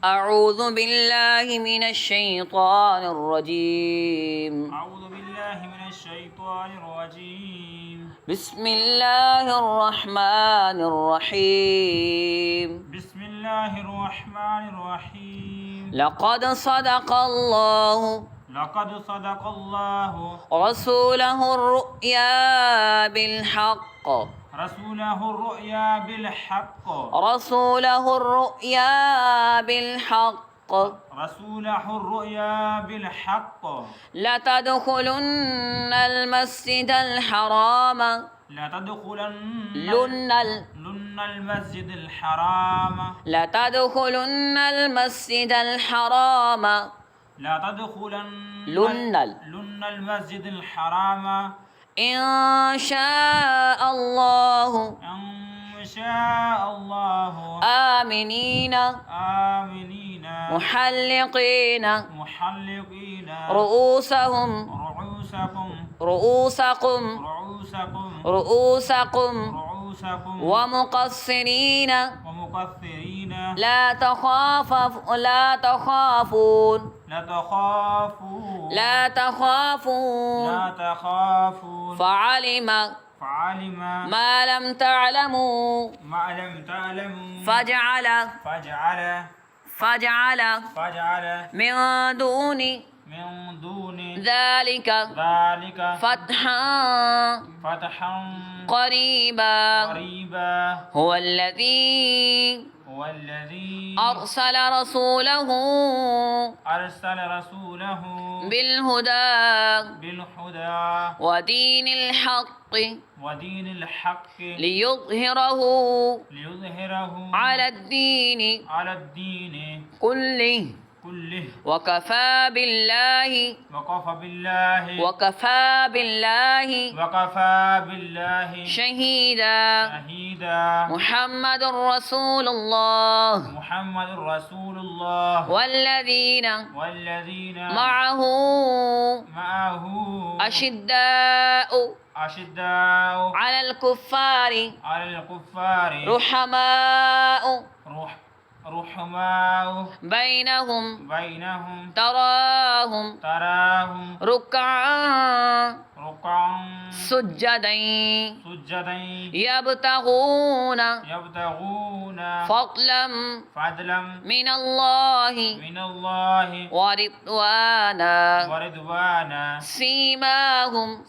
أعوذ بالله من الشيطان الرجيم. أعوذ بالله من الشيطان الرجيم. بسم الله الرحمن الرحيم. بسم الله الرحمن الرحيم. لقد صدق الله رسوله الرؤيا بالحق رسوله الرؤيا بالحق رسوله الرؤيا بالحق رسوله الرؤيا بالحق لتدخلن المسجد الحرام لتدخلن المسجد الحرام لتدخلن المسجد الحرام لتدخلن المسجد الحرام إن شاء الله إن شاء الله آمنين محلقين رؤوسكم ومقصرين لا تخافون فعلم ما لم تعلموا فجعل من دون ذلك فتحا قريبا هو الذي أرسل رسوله بالهدى ودين الحق ليظهره على الدين كله وكفى بالله شهيدا محمد رسول الله والذين معه أشداء على الكفار رحماء بينهم تراهم ركعا سجدا يبتغون فضلا من الله ورضوانا سيماهم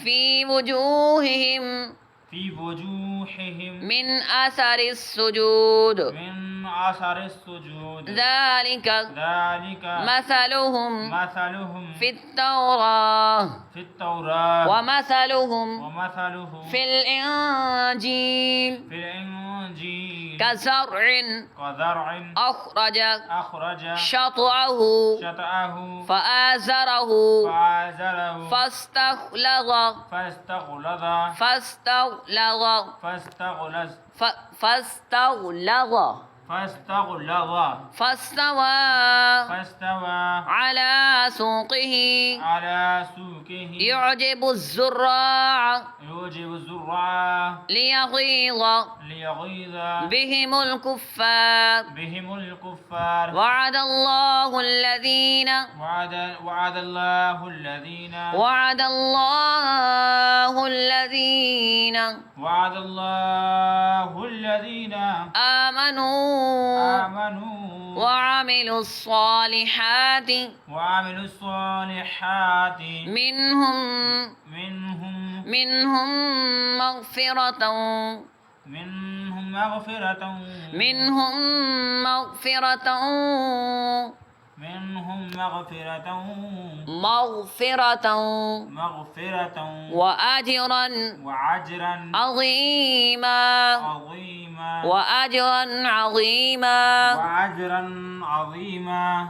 في وجوههم من أثر السجود ذلك مثلهم في التوراة ومثلهم في الإنجيل كزرع أخرج شطأه فآزره فاستوى على سوقه يعجب الزراع ليغيظ بهم الكفار وعد الله الذين آمنوا وعملوا الصالحات منهم مغفرة وأجرا عظيما